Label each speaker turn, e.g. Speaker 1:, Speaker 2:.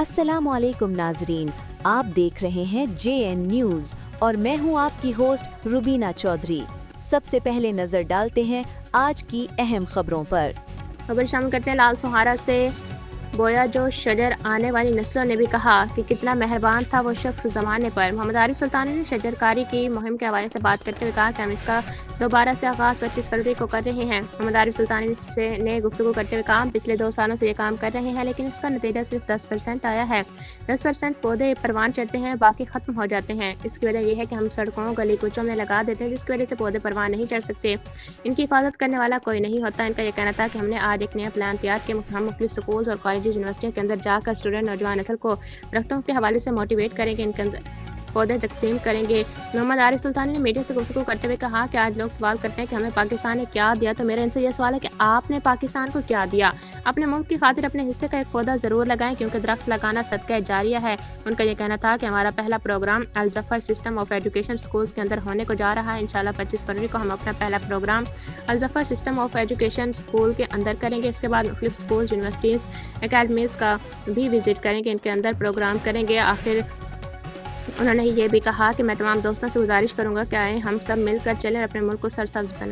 Speaker 1: अस्सलाम वालेकुम नाजरीन, आप देख रहे हैं JN न्यूज़ और मैं हूं आपकी होस्ट रुबीना चौधरी। सबसे पहले नजर डालते हैं आज की अहम खबरों पर।
Speaker 2: खबर शामिल करते हैं लाल सोहारा से। बोया जो शजर आने वाली नस्लों ने भी कहा कि कितना मेहरबान था वो शख्स ज़माने पर। मोहम्मद आरिफ सुल्तानी ने शजरकारी की मुहिम के हवाले से बात करते हुए कहा कि हम इसका दोबारा से आगाज़ 25 फरवरी को कर रहे हैं। मोहम्मद आरिफ सुल्तानी ने गुफ्तगू करते हुए कहा, पिछले 2 सालों से ये काम कर रहे हैं लेकिन इसका नतीजा सिर्फ 10% आया है। 10% पौधे परवान चढ़ते हैं, बाकी ख़त्म हो जाते हैं। इसकी वजह यह है कि हम सड़कों गली कूचों में लगा देते हैं, जिसकी वजह से पौधे परवान नहीं चढ़ सकते। इनकी हिफाजत करने वाला कोई नहीं होता। इनका यह कहना था कि हमने आज एक नया प्लान तैयार किया। हम मुख्तलिफ स्कूल्स और कॉलेज यूनिवर्सिटियों के अंदर जाकर स्टूडेंट नौजवान नस्ल को दरख्तों के हवाले से मोटिवेट करेंगे, इनके अंदर पौधे तकसीम करेंगे। मोहम्मद आरिफ सुल्तानी ने मीडिया से गुफ्तगू करते हुए कहा कि आज लोग सवाल करते हैं कि हमें पाकिस्तान ने क्या दिया, तो मेरा इनसे यह सवाल है कि आपने पाकिस्तान को क्या दिया। अपने मुल्क की खातिर अपने हिस्से का एक पौधा ज़रूर लगाएं, क्योंकि दरख्त लगाना सदका जारिया है। उनका यह कहना था कि हमारा पहला program Al Zafar system of education schools के अंदर होने को जा रहा है। इंशाल्लाह 25 फरवरी को हम अपना पहला program Al Zafar system of education school के अंदर करेंगे। इसके बाद मुख्तलिफ स्कूल्स, यूनिवर्सिटीज़, एकेडमीज़ का भी विजिट करेंगे, इनके अंदर प्रोग्राम करेंगे। आखिर उन्होंने ये भी कहा कि मैं तमाम दोस्तों से गुजारिश करूंगा कि आए हम सब मिलकर चलें और अपने मुल्क को सरसब्ज बनाएं।